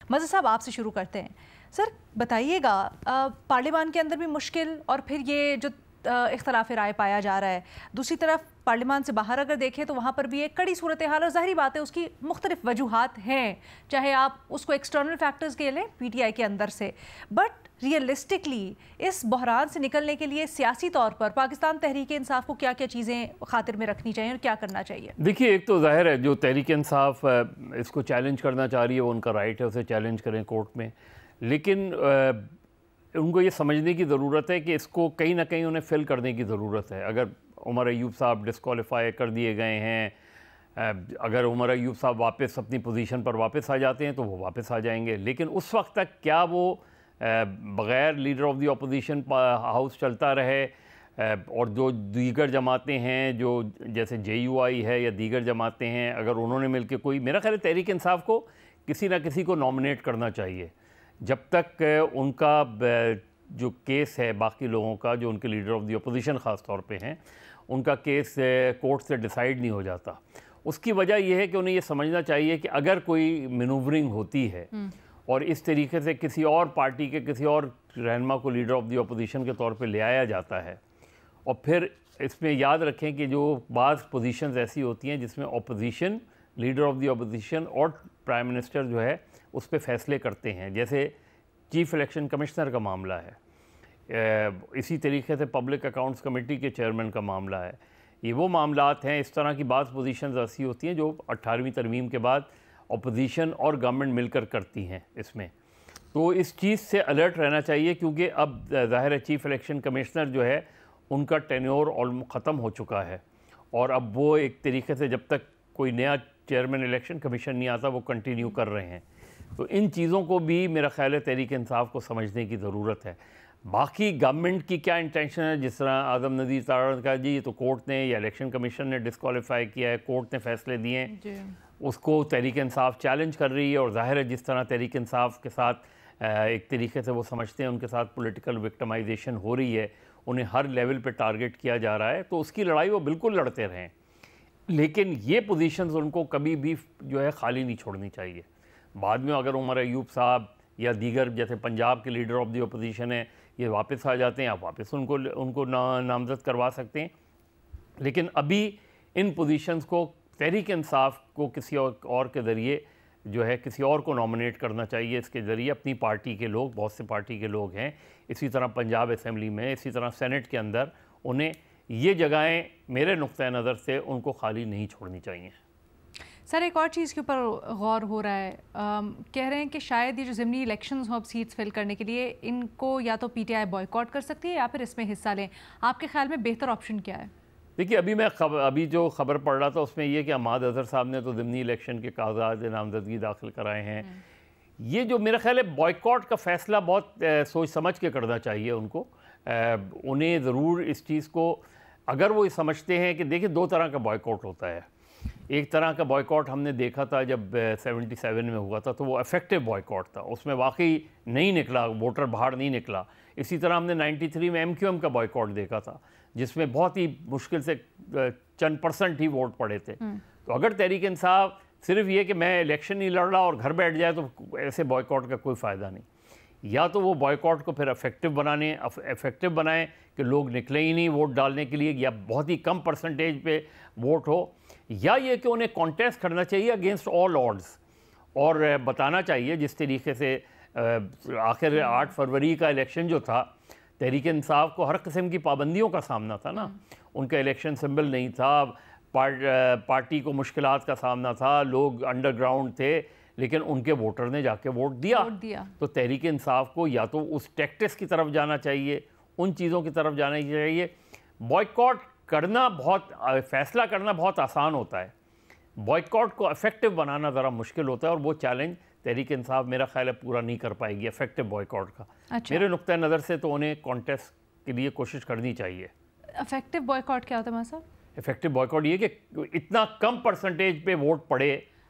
مظہر صاحب آپ سے شروع کرتے ہیں. سر بتائیے گا پارلیمان کے اندر بھی مشکل اور پھر یہ جو اختلاف رائے پایا جا رہا ہے، دوسری طرف پارلیمان سے باہر اگر دیکھیں تو وہاں پر بھی ایک کڑی صورتحال، اور ظاہری بات ہے اس کی مختلف وجوہات ہیں، چاہے آپ اس کو ایکسٹرنل فیکٹرز کے لیں پی ٹی آئی کے اندر سے، بٹ ریئلسٹکلی اس بحران سے نکلنے کے لیے سیاسی طور پر پاکستان تحریک انصاف کو کیا کیا چیزیں خاطر میں رکھنی چاہیے اور کیا کرنا چاہیے؟ دیکھیے، ایک تو ظاہر ہے جو تحریک انصاف اس کو چیلنج کرنا چاہ رہی ہے وہ ان کا رائٹ ہے، اسے چیلنج کریں کورٹ میں، لیکن ان کو یہ سمجھنے کی ضرورت ہے کہ اس کو کہیں نہ کہیں انہیں فل کرنے کی ضرورت ہے. اگر عمر ایوب صاحب ڈسکوالیفائی کر دیے گئے ہیں، اگر عمر ایوب صاحب واپس اپنی پوزیشن پر واپس آ جاتے ہیں تو وہ واپس آ جائیں گے، لیکن اس وقت تک کیا وہ بغیر leader of the opposition house چلتا رہے، اور جو دیگر جماعتیں ہیں جو جیسے جے یو آئی ہے یا دیگر جماعتیں ہیں، اگر انہوں نے مل کے کوئی، میرا خیال ہے تحریک انصاف کو کسی نہ کسی کو نامنیٹ کرنا چاہیے جب تک ان کا جو کیس ہے باقی لوگوں کا جو ان کے لیڈر آف دی اپوزیشن خاص طور پہ ہیں، ان کا کیس کورٹ سے ڈیسائیڈ نہیں ہو جاتا. اس کی وجہ یہ ہے کہ انہیں یہ سمجھنا چاہیے کہ اگر کوئی مینوورنگ ہوتی ہے اور اس طریقے سے کسی اور پارٹی کے کسی اور رہنما کو لیڈر آف دی اپوزیشن کے طور پہ لے آیا جاتا ہے، اور پھر اس میں یاد رکھیں کہ جو بعض پوزیشنز ایسی ہوتی ہیں جس میں opposition, leader of the opposition اور پرائم منسٹر جو ہے اس پہ فیصلے کرتے ہیں، جیسے چیف الیکشن کمشنر کا معاملہ ہے، اسی طریقے سے پبلک اکاؤنٹس کمیٹی کے چیئرمین کا معاملہ ہے. یہ وہ معاملات ہیں، اس طرح کی بعض پوزیشنز ایسی ہوتی ہیں جو 18ویں ترمیم کے بعد اپوزیشن اور گورنمنٹ مل کر کرتی ہیں. اس میں تو اس چیز سے الرٹ رہنا چاہیے، کیونکہ اب ظاہر ہے چیف الیکشن کمشنر جو ہے ان کا ٹینیور ختم ہو چکا ہے، اور اب وہ ایک طریقے سے جب تک کوئی نیا چیئرمین الیکشن کمیشن نہیں آتا وہ کنٹینیو کر رہے ہیں. تو ان چیزوں کو بھی میرا خیال ہے تحریک انصاف کو سمجھنے کی ضرورت ہے. باقی گورنمنٹ کی کیا انٹینشن ہے، جس طرح اعظم نذیر تارڑ کا جی یہ تو کورٹ نے یا الیکشن کمیشن نے ڈسکوالیفائی کیا ہے، کورٹ نے فیصلے دیے ہیں، اس کو تحریک انصاف چیلنج کر رہی ہے. اور ظاہر ہے جس طرح تحریک انصاف کے ساتھ ایک طریقے سے وہ سمجھتے ہیں ان کے ساتھ پولیٹیکل وکٹمائزیشن ہو رہی ہے، انہیں ہر لیول پہ ٹارگٹ کیا جا رہا ہے، تو اس کی لڑائی وہ بالکل لڑتے رہیں، لیکن یہ پوزیشنز ان کو کبھی بھی جو ہے خالی نہیں چھوڑنی چاہیے. بعد میں اگر عمر ایوب صاحب یا دیگر جیسے پنجاب کے لیڈر آف دی اپوزیشن ہیں یہ واپس آ جاتے ہیں، آپ واپس ان کو نامزد کروا سکتے ہیں، لیکن ابھی ان پوزیشنز کو تحریک انصاف کو کسی اور کے ذریعے جو ہے کسی اور کو نامنیٹ کرنا چاہیے. اس کے ذریعے اپنی پارٹی کے لوگ، بہت سے پارٹی کے لوگ ہیں، اسی طرح پنجاب اسمبلی میں، اسی طرح سینٹ کے اندر، انہیں یہ جگہیں میرے نقطۂ نظر سے ان کو خالی نہیں چھوڑنی چاہیے. سر ایک اور چیز کے اوپر غور ہو رہا ہے، کہہ رہے ہیں کہ شاید یہ جو ضمنی الیکشنز ہوں اب سیٹس فل کرنے کے لیے، ان کو یا تو پی ٹی آئی بوائیکاٹ کر سکتی ہے یا پھر اس میں حصہ لیں. آپ کے خیال میں بہتر آپشن کیا ہے؟ دیکھیے، ابھی جو خبر پڑھ رہا تھا اس میں یہ کہ عماد اظہر صاحب نے تو ضمنی الیکشن کے کاغذات نامزدگی داخل کرائے ہیں. یہ جو میرا خیال ہے بوائیکاٹ کا فیصلہ بہت سوچ سمجھ کے کرنا چاہیے ان کو. انہیں ضرور اس چیز کو، اگر وہ سمجھتے ہیں کہ دیکھیں دو طرح کا بوائیکاٹ ہوتا ہے. ایک طرح کا بوائیکاٹ ہم نے دیکھا تھا جب 77 میں ہوا تھا، تو وہ افیکٹو بوائیکاٹ تھا، اس میں واقعی نہیں نکلا، ووٹر باہر نہیں نکلا. اسی طرح ہم نے 93 میں MQM کا بوائیکاٹ دیکھا تھا جس میں بہت ہی مشکل سے چند % ہی ووٹ پڑے تھے. تو اگر تحریک انصاف صرف یہ کہ میں الیکشن نہیں لڑ رہا اور گھر بیٹھ جائے تو ایسے بوائیکاٹ کا کوئی فائدہ نہیں. یا تو وہ بوائیکاٹ کو پھر افیکٹو بنائیں کہ لوگ نکلیں ہی نہیں ووٹ ڈالنے کے لیے، یا بہت ہی کم % پہ ووٹ ہو، یا یہ کہ انہیں کانٹیسٹ کرنا چاہیے اگینسٹ آل آڈز، اور بتانا چاہیے جس طریقے سے آخر 8 فروری کا الیکشن جو تھا، تحریک انصاف کو ہر قسم کی پابندیوں کا سامنا تھا نا. ان کا الیکشن سمبل نہیں تھا، پارٹی کو مشکلات کا سامنا تھا، لوگ انڈر گراؤنڈ تھے، لیکن ان کے ووٹر نے جا کے ووٹ دیا. تو تحریک انصاف کو یا تو اس ٹیکٹس کی طرف جانا چاہیے، ان چیزوں کی طرف جانا چاہیے. بوائیکاٹ کرنا فیصلہ کرنا بہت آسان ہوتا ہے، بوائیکاٹ کو افیکٹو بنانا ذرا مشکل ہوتا ہے، اور وہ چیلنج تحریک انصاف میرا خیال ہے پورا نہیں کر پائے گی افیکٹو بوائیکاٹ کا. میرے نقطۂ نظر سے تو انہیں کانٹیسٹ کے لیے کوشش کرنی چاہیے. افیکٹو بوائیکاٹ کیا ہوتا ہے صاحب؟ افیکٹو بوائیکاٹ یہ کہ اتنا کم % پہ ووٹ پڑے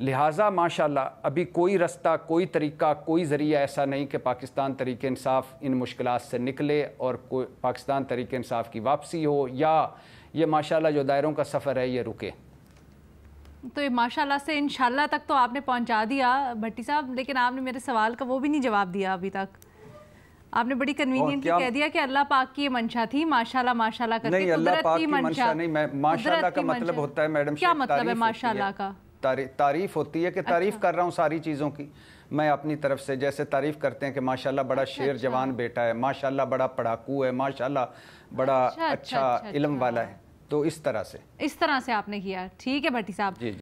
لہٰذا ماشاءاللہ ابھی کوئی رستہ، کوئی طریقہ، کوئی ذریعہ ایسا نہیں کہ پاکستان تحریک انصاف ان مشکلات سے نکلے اور پاکستان تحریک انصاف کی واپسی ہو، یا یہ ماشاءاللہ جو دائروں کا سفر ہے یہ رکے۔ تو یہ ماشاءاللہ سے انشاءاللہ تک تو آپ نے پہنچا دیا بھٹی صاحب، لیکن آپ نے میرے سوال کا وہ بھی نہیں جواب دیا ابھی تک۔ آپ نے بڑی کنوینئنٹلی کہہ دیا کہ اللہ پاک کی یہ منشا تھی، ماشاءاللہ ماشاءاللہ کرتے، نہیں، اللہ قدرت پاک کی کی منشا نہیں، ماشاءاللہ کا مطلب ہوتا ہے میڈم، کیا مطلب ہے ماشاءاللہ کا؟ تعریف ہوتی ہے کہ تعریف کر رہا ہوں ساری چیزوں کی میں اپنی طرف سے، جیسے تعریف کرتے ہیں کہ ماشاءاللہ بڑا شیر جوان بیٹا ہے، ماشاءاللہ بڑا پڑھاکو ہے، ماشاءاللہ بڑا اچھا علم والا ہے، تو اس طرح سے آپ نے کیا۔ ٹھیک ہے بھٹی صاحب،